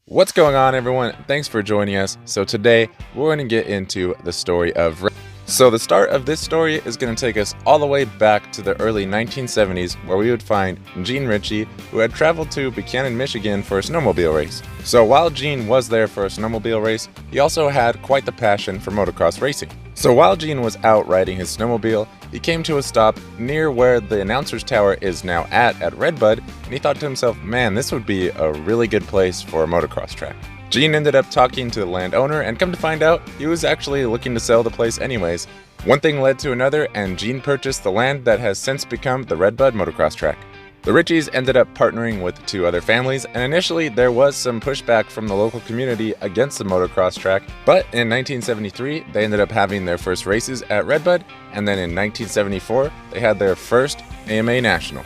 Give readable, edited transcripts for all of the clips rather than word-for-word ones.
What's going on, everyone? Thanks for joining us. So today we're going to get into the story of So the start of this story is going to take us all the way back to the early 1970s, where we would find Gene Ritchie, who had traveled to Buchanan, Michigan for a snowmobile race. So while Gene was there for a snowmobile race, he also had quite the passion for motocross racing. So while Gene was out riding his snowmobile, he came to a stop near where the announcer's tower is now at RedBud, and he thought to himself, man, this would be a really good place for a motocross track. Gene ended up talking to the landowner, and come to find out, he was actually looking to sell the place anyways. One thing led to another, and Gene purchased the land that has since become the RedBud motocross track. The Ritchies ended up partnering with two other families, and initially there was some pushback from the local community against the motocross track, but in 1973 they ended up having their first races at RedBud, and then in 1974 they had their first AMA National.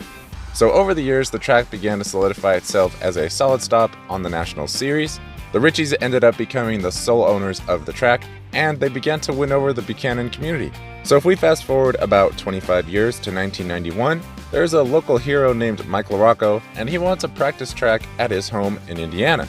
So over the years the track began to solidify itself as a solid stop on the National Series. The Ritchies ended up becoming the sole owners of the track, and they began to win over the Buchanan community. So if we fast forward about 25 years to 1991, there's a local hero named Mike Larocco, and he wants a practice track at his home in Indiana.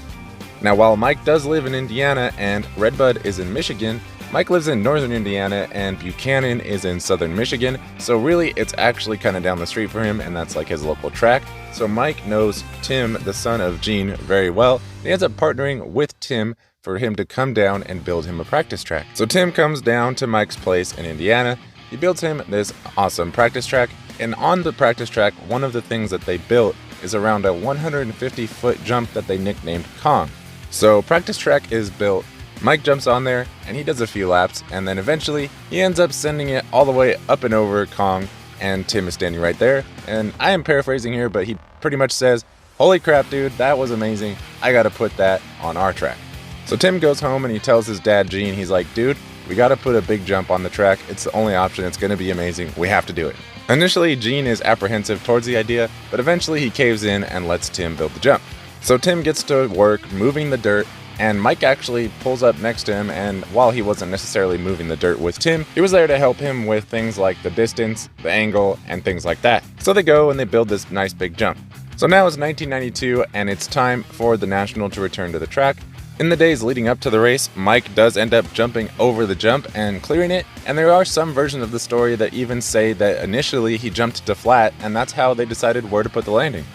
Now while Mike does live in Indiana and RedBud is in Michigan, Mike lives in northern Indiana and Buchanan is in southern Michigan, so really it's actually kind of down the street for him, and that's like his local track. So Mike knows Tim, the son of Gene, very well. He ends up partnering with Tim for him to come down and build him a practice track. So Tim comes down to Mike's place in Indiana. He builds him this awesome practice track, and on the practice track, one of the things that they built is around a 150-foot jump that they nicknamed Kong. So practice track is built, Mike jumps on there and he does a few laps, and then eventually he ends up sending it all the way up and over Kong, and Tim is standing right there. And I am paraphrasing here, but he pretty much says, "Holy crap, dude, that was amazing. I gotta put that on our track." So Tim goes home and he tells his dad, Gene, he's like, "Dude, we gotta put a big jump on the track. It's the only option. It's gonna be amazing. We have to do it." Initially, Gene is apprehensive towards the idea, but eventually he caves in and lets Tim build the jump. So Tim gets to work moving the dirt, and Mike actually pulls up next to him, and while he wasn't necessarily moving the dirt with Tim, he was there to help him with things like the distance, the angle, and things like that. So they go and they build this nice big jump. So now it's 1992, and it's time for the National to return to the track. In the days leading up to the race, Mike does end up jumping over the jump and clearing it, and there are some versions of the story that even say that initially he jumped to flat, and that's how they decided where to put the landing.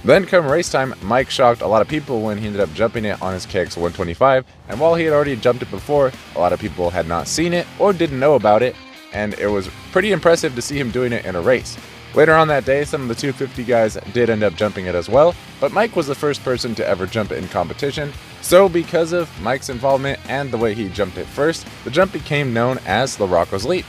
Then come race time, Mike shocked a lot of people when he ended up jumping it on his KX 125, and while he had already jumped it before, a lot of people had not seen it or didn't know about it, and it was pretty impressive to see him doing it in a race. Later on that day, some of the 250 guys did end up jumping it as well, but Mike was the first person to ever jump it in competition. So because of Mike's involvement and the way he jumped it first, the jump became known as Larocco's Leap.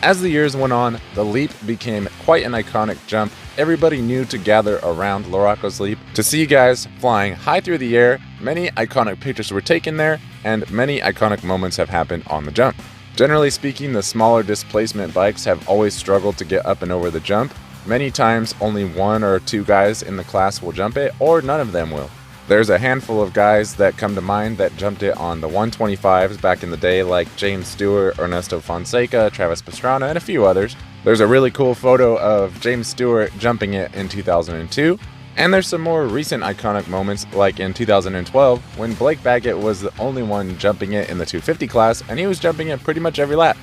As the years went on, the leap became quite an iconic jump. Everybody knew to gather around Larocco's Leap to see guys flying high through the air. Many iconic pictures were taken there, and many iconic moments have happened on the jump. Generally speaking, the smaller displacement bikes have always struggled to get up and over the jump. Many times only one or two guys in the class will jump it, or none of them will. There's a handful of guys that come to mind that jumped it on the 125s back in the day, like James Stewart, Ernesto Fonseca, Travis Pastrana, and a few others. There's a really cool photo of James Stewart jumping it in 2002. And there's some more recent iconic moments, like in 2012, when Blake Baggett was the only one jumping it in the 250 class, and he was jumping it pretty much every lap.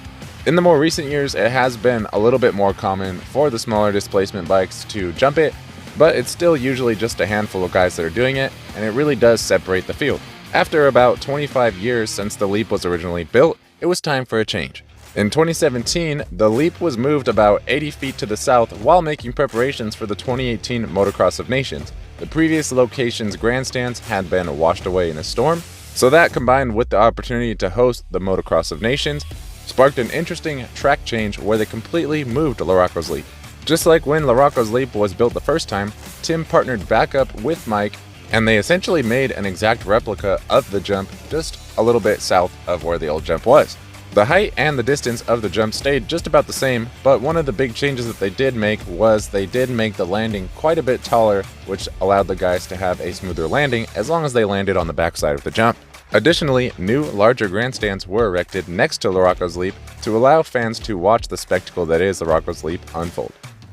In the more recent years, it has been a little bit more common for the smaller displacement bikes to jump it, but it's still usually just a handful of guys that are doing it, and it really does separate the field. After about 25 years since the Leap was originally built, it was time for a change. In 2017, the Leap was moved about 80 feet to the south while making preparations for the 2018 Motocross of Nations. The previous location's grandstands had been washed away in a storm, so that combined with the opportunity to host the Motocross of Nations sparked an interesting track change where they completely moved Larocco's Leap. Just like when Larocco's Leap was built the first time, Tim partnered back up with Mike, and they essentially made an exact replica of the jump just a little bit south of where the old jump was. The height and the distance of the jump stayed just about the same, but one of the big changes that they did make was they did make the landing quite a bit taller, which allowed the guys to have a smoother landing as long as they landed on the backside of the jump. Additionally, new, larger grandstands were erected next to Larocco's Leap to allow fans to watch the spectacle that is Larocco's Leap unfold.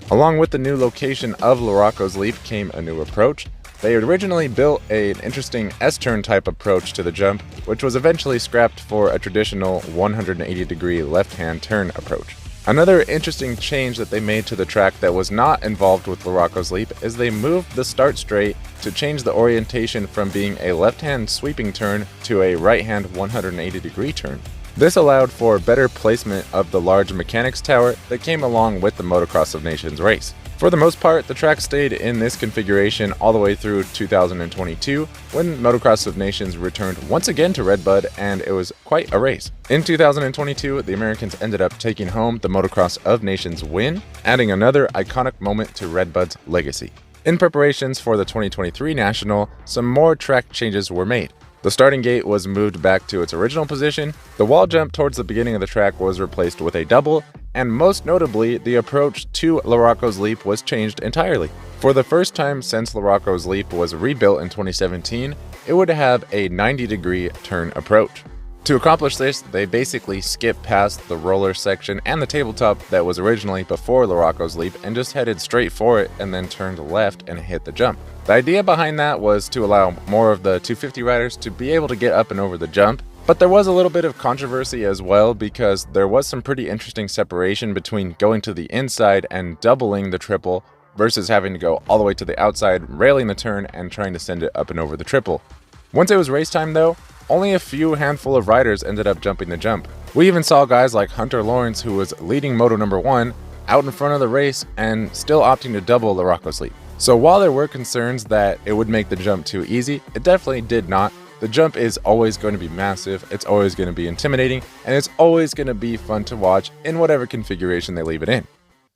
Along with the new location of Larocco's Leap came a new approach. They originally built an interesting S-turn type approach to the jump, which was eventually scrapped for a traditional 180-degree left-hand turn approach. Another interesting change that they made to the track that was not involved with Larocco's Leap is they moved the start straight to change the orientation from being a left-hand sweeping turn to a right-hand 180-degree turn. This allowed for better placement of the large mechanics tower that came along with the Motocross of Nations race. For the most part, the track stayed in this configuration all the way through 2022, when Motocross of Nations returned once again to RedBud, and it was quite a race. In 2022, the Americans ended up taking home the Motocross of Nations win, adding another iconic moment to RedBud's legacy. In preparations for the 2023 National, some more track changes were made. The starting gate was moved back to its original position, the wall jump towards the beginning of the track was replaced with a double, and most notably, the approach to Larocco's Leap was changed entirely. For the first time since Larocco's Leap was rebuilt in 2017, it would have a 90-degree turn approach. To accomplish this, they basically skipped past the roller section and the tabletop that was originally before Larocco's Leap and just headed straight for it and then turned left and hit the jump. The idea behind that was to allow more of the 250 riders to be able to get up and over the jump, but there was a little bit of controversy as well because there was some pretty interesting separation between going to the inside and doubling the triple versus having to go all the way to the outside, railing the turn and trying to send it up and over the triple. Once it was race time though, only a few handful of riders ended up jumping the jump. We even saw guys like Hunter Lawrence, who was leading Moto number 1, out in front of the race and still opting to double Larocco's Leap. So while there were concerns that it would make the jump too easy, it definitely did not. The jump is always going to be massive, it's always going to be intimidating, and it's always going to be fun to watch in whatever configuration they leave it in.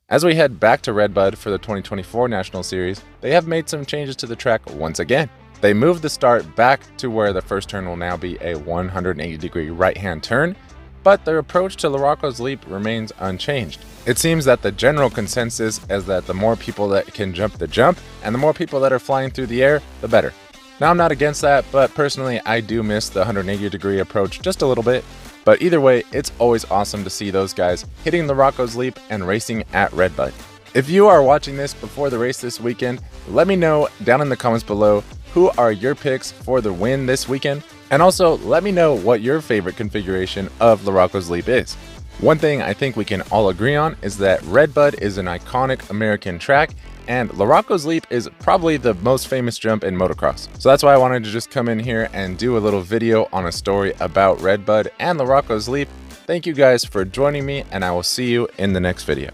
As we head back to RedBud for the 2024 National Series, they have made some changes to the track once again. They moved the start back to where the first turn will now be a 180-degree right-hand turn, but their approach to Larocco's Leap remains unchanged. It seems that the general consensus is that the more people that can jump the jump, and the more people that are flying through the air, the better. Now I'm not against that, but personally I do miss the 180-degree approach just a little bit. But either way, it's always awesome to see those guys hitting Larocco's Leap and racing at RedBud. If you are watching this before the race this weekend, let me know down in the comments below who are your picks for the win this weekend, and also let me know what your favorite configuration of Larocco's Leap is. One thing I think we can all agree on is that RedBud is an iconic American track, and Larocco's Leap is probably the most famous jump in motocross. So that's why I wanted to just come in here and do a little video on a story about RedBud and Larocco's Leap. Thank you guys for joining me, and I will see you in the next video.